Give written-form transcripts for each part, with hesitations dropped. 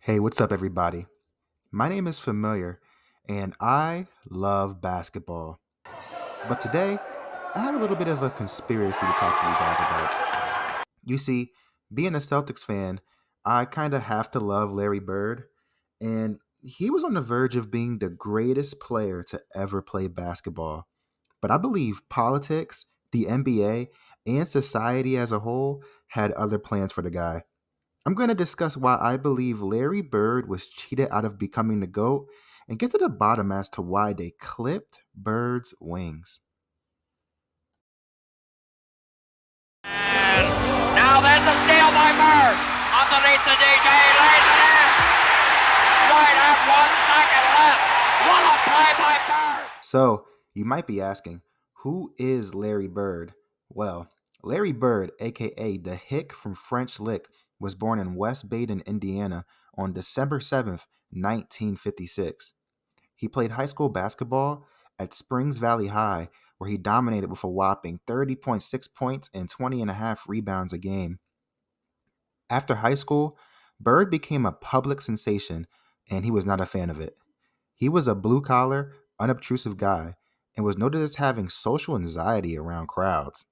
Hey, what's up, everybody? My name is Familiar, and I love basketball. But today, I have a little bit of a conspiracy to talk to you guys about. You see, being a Celtics fan, I kind of have to love Larry Bird, and he was on the verge of being the greatest player to ever play basketball. But I believe politics, the NBA, and society as a whole had other plans for the guy. I'm going to discuss why I believe Larry Bird was cheated out of becoming the GOAT and get to the bottom as to why they clipped Bird's wings. Now there's a steal by Bird. Underneath the DJ, lays it in. Right at 1 second left. What a play by Bird. So, you might be asking, who is Larry Bird? Well, Larry Bird, aka the Hick from French Lick, was born in West Baden, Indiana on December 7th, 1956. He played high school basketball at Springs Valley High, where he dominated with a whopping 30.6 points and 20 and a half rebounds a game. After high school, Bird became a public sensation, and he was not a fan of it. He was a blue collar, unobtrusive guy and was noted as having social anxiety around crowds.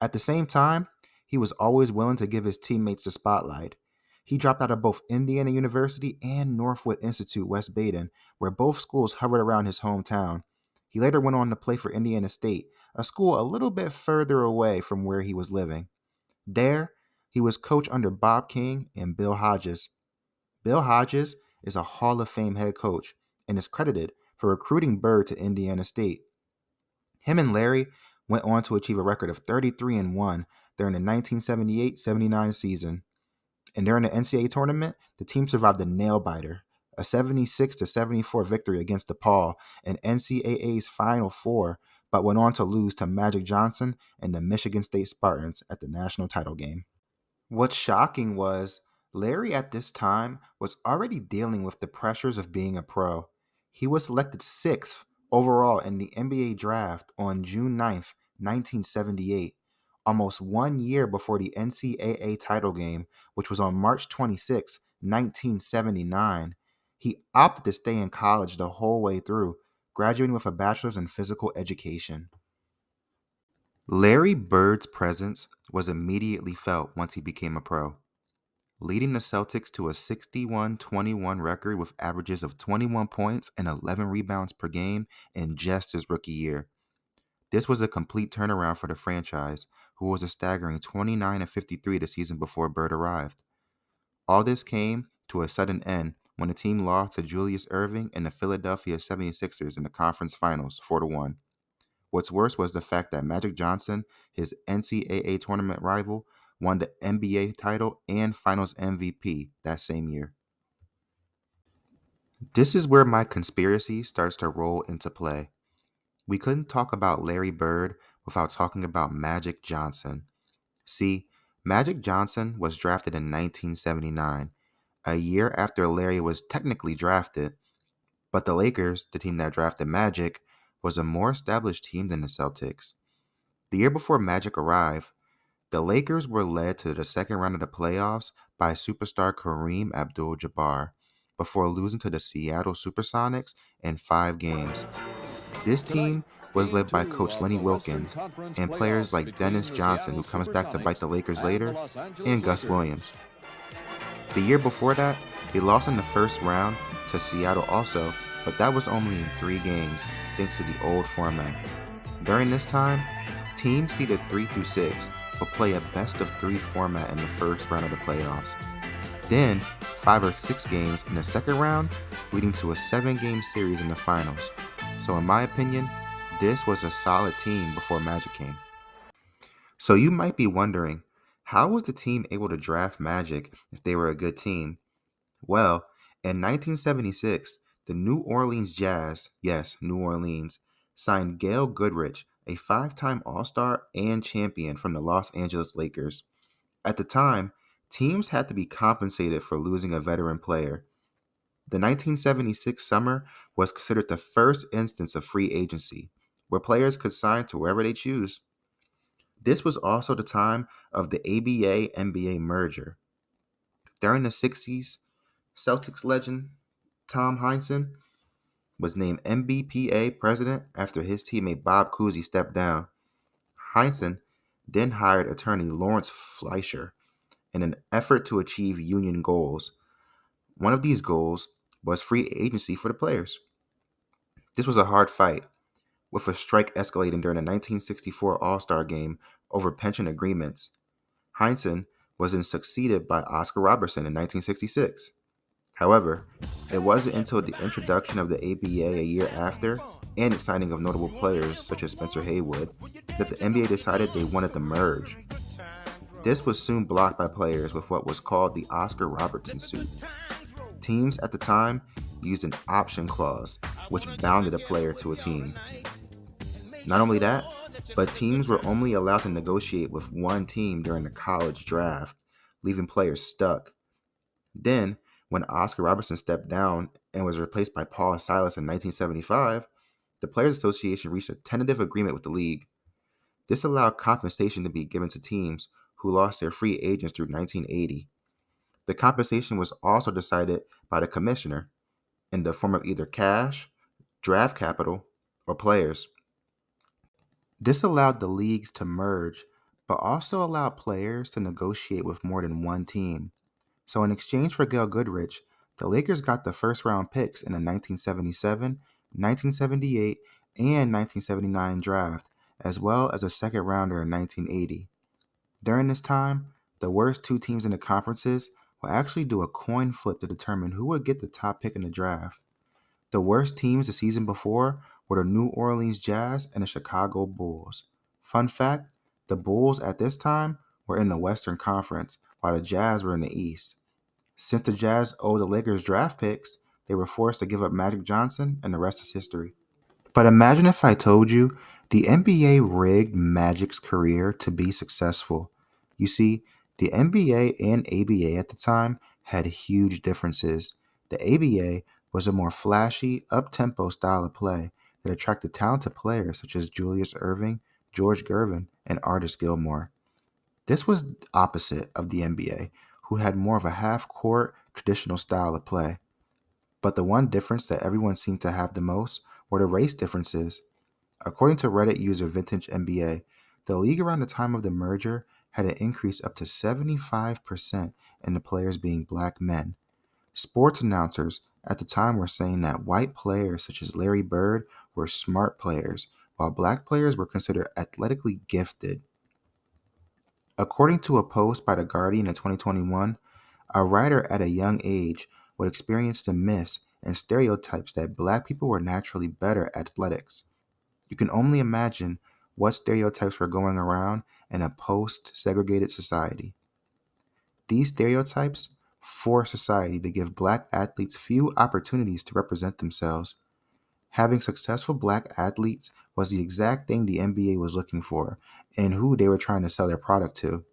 At the same time, he was always willing to give his teammates the spotlight. He dropped out of both Indiana University and Northwood Institute West Baden, where both schools hovered around his hometown. He later went on to play for Indiana State, a school a little bit further away from where he was living. There, he was coached under Bob King and Bill Hodges. Bill Hodges is a Hall of Fame head coach and is credited for recruiting Bird to Indiana State. Him and Larry went on to achieve a record of 33 and 1 during the 1978-79 season. And during the NCAA tournament, the team survived a nail biter, a 76 to 74 victory against DePaul in NCAA's Final Four, but went on to lose to Magic Johnson and the Michigan State Spartans at the national title game. What's shocking was Larry at this time was already dealing with the pressures of being a pro. He was selected sixth overall in the NBA draft on June 9th, 1978, almost 1 year before the NCAA title game, which was on March 26th, 1979. He opted to stay in college the whole way through, graduating with a bachelor's in physical education. Larry Bird's presence was immediately felt once he became a pro, leading the Celtics to a 61-21 record with averages of 21 points and 11 rebounds per game in just his rookie year. This was a complete turnaround for the franchise, who was a staggering 29-53 the season before Bird arrived. All this came to a sudden end when the team lost to Julius Erving and the Philadelphia 76ers in the conference finals 4-1. What's worse was the fact that Magic Johnson, his NCAA tournament rival, won the NBA title and Finals MVP that same year. This is where my conspiracy starts to roll into play. We couldn't talk about Larry Bird without talking about Magic Johnson. See, Magic Johnson was drafted in 1979, a year after Larry was technically drafted, but the Lakers, the team that drafted Magic, was a more established team than the Celtics. The year before Magic arrived, the Lakers were led to the second round of the playoffs by superstar Kareem Abdul-Jabbar before losing to the Seattle Supersonics in 5 games. This team was led by coach Lenny Wilkens and players like Dennis Johnson, who comes back to bite the Lakers later, and Gus Williams. The year before that, they lost in the first round to Seattle also, but that was only in 3 games thanks to the old format. During this time, teams seeded 3 through 6 will play a best of 3 format in the first round of the playoffs. Then, 5 or 6 games in the second round, leading to a 7-game series in the finals. So in my opinion, this was a solid team before Magic came. So you might be wondering, how was the team able to draft Magic if they were a good team? Well, in 1976, the New Orleans Jazz, yes, New Orleans, signed Gail Goodrich, a 5-time All-Star and champion from the Los Angeles Lakers. At the time, teams had to be compensated for losing a veteran player. The 1976 summer was considered the first instance of free agency, where players could sign to wherever they choose. This was also the time of the ABA NBA merger. During the 60s, Celtics legend Tom Heinsohn was named NBPA president after his teammate Bob Cousy stepped down. Heinsohn then hired attorney Lawrence Fleischer in an effort to achieve union goals. One of these goals was free agency for the players. This was a hard fight, with a strike escalating during the 1964 All Star game over pension agreements. Heinsohn was then succeeded by Oscar Robertson in 1966. However, it wasn't until the introduction of the ABA a year after and the signing of notable players such as Spencer Haywood that the NBA decided they wanted to merge. This was soon blocked by players with what was called the Oscar Robertson suit. Teams at the time used an option clause, which bounded a player to a team. Not only that, but teams were only allowed to negotiate with one team during the college draft, leaving players stuck. Then, when Oscar Robertson stepped down and was replaced by Paul Silas in 1975, the Players Association reached a tentative agreement with the league. This allowed compensation to be given to teams who lost their free agents through 1980. The compensation was also decided by the commissioner in the form of either cash, draft capital, or players. This allowed the leagues to merge, but also allowed players to negotiate with more than one team. So, in exchange for Gail Goodrich, the Lakers got the first round picks in the 1977, 1978, and 1979 draft, as well as a second rounder in 1980. During this time, the worst two teams in the conferences will actually do a coin flip to determine who would get the top pick in the draft. The worst teams the season before were the New Orleans Jazz and the Chicago Bulls. Fun fact, the Bulls at this time were in the Western Conference, while the Jazz were in the East. Since the Jazz owed the Lakers draft picks, they were forced to give up Magic Johnson, and the rest is history. But imagine if I told you the NBA rigged Magic's career to be successful. You see, the NBA and ABA at the time had huge differences. The ABA was a more flashy, up-tempo style of play that attracted talented players such as Julius Erving, George Gervin, and Artis Gilmore. This was opposite of the NBA, who had more of a half-court, traditional style of play. But the one difference that everyone seemed to have the most were the race differences. According to Reddit user Vintage NBA, the league around the time of the merger had an increase up to 75% in the players being black men. Sports announcers at the time were saying that white players such as Larry Bird were smart players, while black players were considered athletically gifted. According to a post by The Guardian in 2021, a writer at a young age would experience the myths and stereotypes that black people were naturally better at athletics. You can only imagine what stereotypes were going around in a post segregated society. These stereotypes force society to give black athletes few opportunities to represent themselves. Having successful black athletes was the exact thing the NBA was looking for and who they were trying to sell their product to.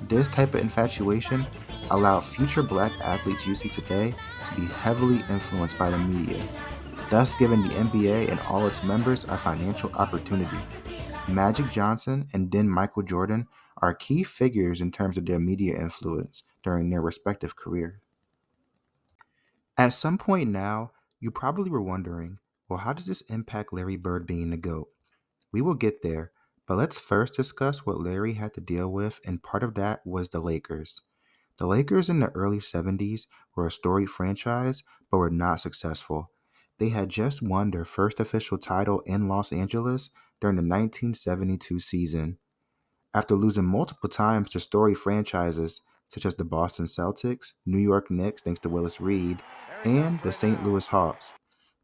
This type of infatuation allowed future black athletes you see today to be heavily influenced by the media, thus giving the NBA and all its members a financial opportunity. Magic Johnson and then Michael Jordan are key figures in terms of their media influence during their respective careers. At some point now, you probably were wondering, well, how does this impact Larry Bird being the GOAT? We will get there, but let's first discuss what Larry had to deal with, and part of that was the Lakers. The Lakers in the early 70s were a storied franchise, but were not successful. They had just won their first official title in Los Angeles during the 1972 season. After losing multiple times to storied franchises such as the Boston Celtics, New York Knicks thanks to Willis Reed, and the St. Louis Hawks.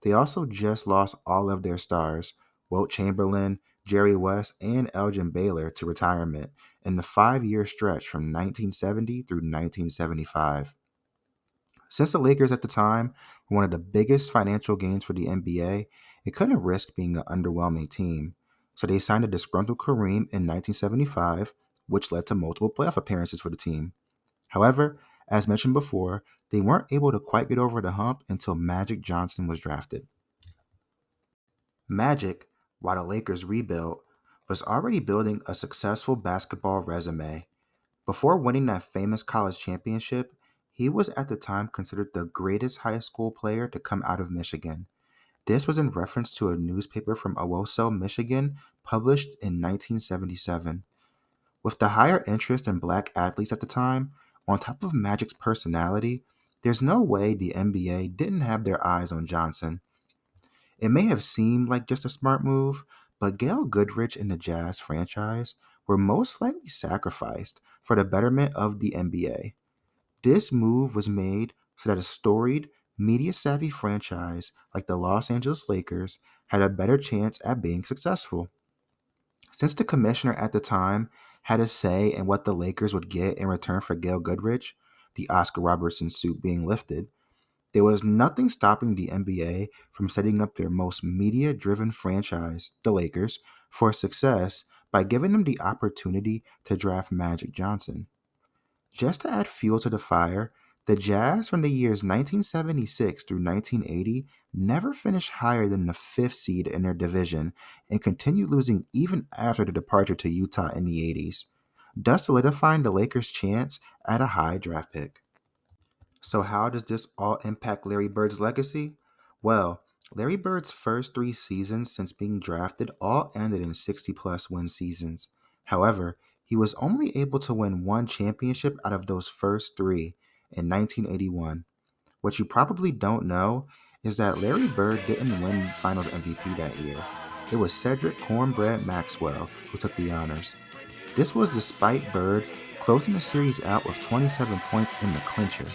They also just lost all of their stars, Wilt Chamberlain, Jerry West, and Elgin Baylor, to retirement in the 5 year stretch from 1970 through 1975. Since the Lakers at the time were one of the biggest financial gains for the NBA, it couldn't risk being an underwhelming team. So they signed a disgruntled Kareem in 1975, which led to multiple playoff appearances for the team. However, as mentioned before, they weren't able to quite get over the hump until Magic Johnson was drafted. Magic, while the Lakers rebuilt, was already building a successful basketball resume. Before winning that famous college championship, He was at the time considered the greatest high school player to come out of Michigan. This was in reference to a newspaper from Owosso, Michigan, published in 1977. With the higher interest in black athletes at the time, on top of Magic's personality, there's no way the NBA didn't have their eyes on Johnson. It may have seemed like just a smart move, but Gail Goodrich and the Jazz franchise were most likely sacrificed for the betterment of the NBA. This move was made so that a storied, media savvy franchise like the Los Angeles Lakers had a better chance at being successful. Since the commissioner at the time had a say in what the Lakers would get in return for Gail Goodrich, the Oscar Robertson suit being lifted, there was nothing stopping the NBA from setting up their most media driven franchise, the Lakers, for success by giving them the opportunity to draft Magic Johnson. Just to add fuel to the fire, the Jazz from the years 1976 through 1980 never finished higher than the fifth seed in their division and continued losing even after the departure to Utah in the 80s, thus solidifying the Lakers' chance at a high draft pick. So, how does this all impact Larry Bird's legacy? Well, Larry Bird's first three seasons since being drafted all ended in 60 plus win seasons. However, he was only able to win one championship out of those first three in 1981. What you probably don't know is that Larry Bird didn't win Finals MVP that year. It was Cedric Cornbread Maxwell who took the honors. This was despite Bird closing the series out with 27 points in the clincher.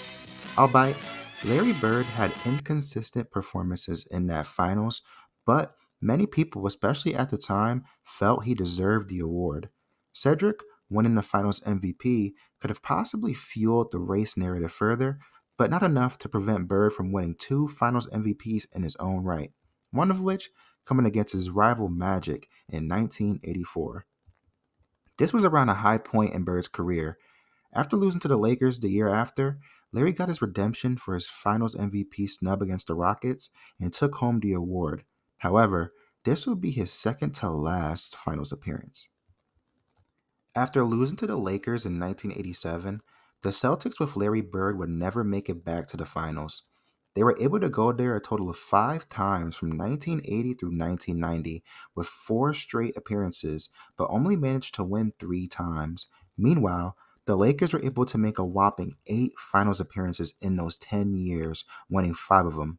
Albeit, Larry Bird had inconsistent performances in that finals, but many people, especially at the time, felt he deserved the award. Cedric, winning the finals MVP, could have possibly fueled the race narrative further, but not enough to prevent Bird from winning two finals MVPs in his own right, one of which coming against his rival Magic in 1984. This was around a high point in Bird's career. After losing to the Lakers the year after, Larry got his redemption for his finals MVP snub against the Rockets and took home the award. However, this would be his second to last finals appearance. After losing to the Lakers in 1987, the Celtics with Larry Bird would never make it back to the finals. They were able to go there a total of five times from 1980 through 1990 with four straight appearances, but only managed to win three times. Meanwhile, the Lakers were able to make a whopping eight finals appearances in those 10 years, winning five of them.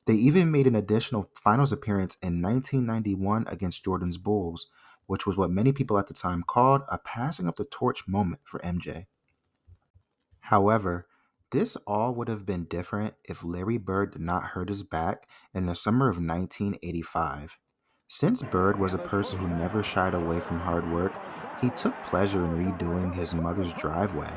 They even made an additional finals appearance in 1991 against Jordan's Bulls, which was what many people at the time called a passing of the torch moment for MJ. However, this all would have been different if Larry Bird did not hurt his back in the summer of 1985. Since Bird was a person who never shied away from hard work, he took pleasure in redoing his mother's driveway.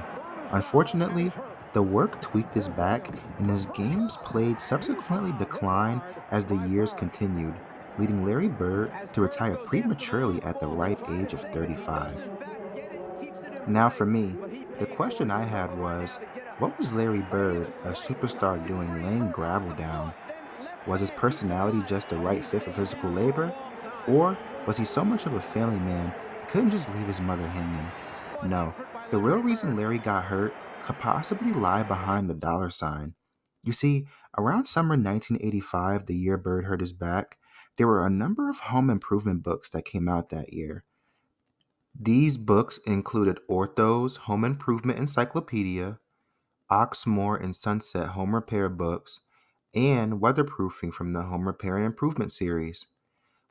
Unfortunately, the work tweaked his back, and his games played subsequently declined as the years continued, leading Larry Bird to retire prematurely at the ripe age of 35. Now, for me, the question I had was, what was Larry Bird, a superstar, doing laying gravel down? Was his personality just the right fit for physical labor? Or was he so much of a family man he couldn't just leave his mother hanging? No, the real reason Larry got hurt could possibly lie behind the dollar sign. You see, around summer 1985, the year Bird hurt his back, there were a number of home improvement books that came out that year. These books included Ortho's Home Improvement Encyclopedia, Oxmoor and Sunset Home Repair books, and Weatherproofing from the Home Repair and Improvement series.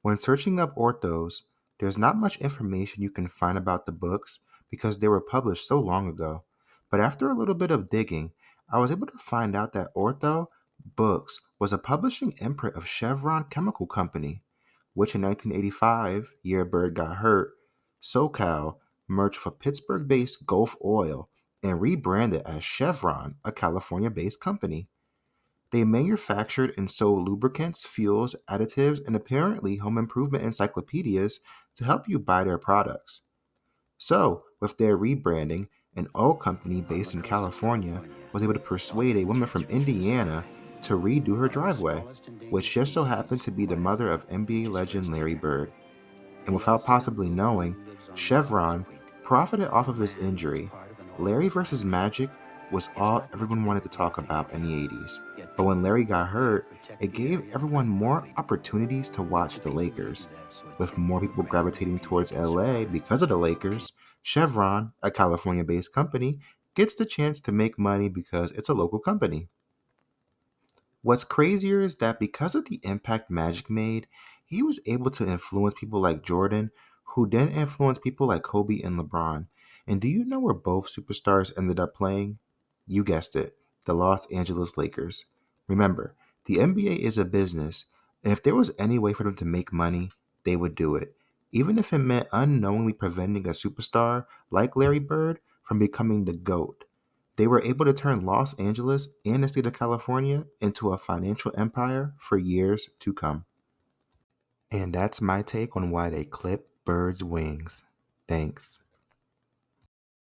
When searching up Orthos, there's not much information you can find about the books because they were published so long ago. But after a little bit of digging, I was able to find out that Ortho Books was a publishing imprint of Chevron Chemical Company, which in 1985, year Bird got hurt, SoCal merged for Pittsburgh-based Gulf Oil and rebranded as Chevron, a California-based company. They manufactured and sold lubricants, fuels, additives, and apparently home improvement encyclopedias to help you buy their products. So, with their rebranding, an oil company based in California was able to persuade a woman from Indiana to redo her driveway, which just so happened to be the mother of NBA legend Larry Bird. And without possibly knowing, Chevron profited off of his injury. Larry versus Magic was all everyone wanted to talk about in the 80s. But when Larry got hurt, it gave everyone more opportunities to watch the Lakers. With more people gravitating towards LA because of the Lakers, Chevron, a California based company, gets the chance to make money because it's a local company. What's crazier is that because of the impact Magic made, he was able to influence people like Jordan, who then influenced people like Kobe and LeBron. And do you know where both superstars ended up playing? You guessed it, the Los Angeles Lakers. Remember, the NBA is a business, and if there was any way for them to make money, they would do it, even if it meant unknowingly preventing a superstar like Larry Bird from becoming the GOAT. They were able to turn Los Angeles and the state of California into a financial empire for years to come. And that's my take on why they clip birds' wings. Thanks.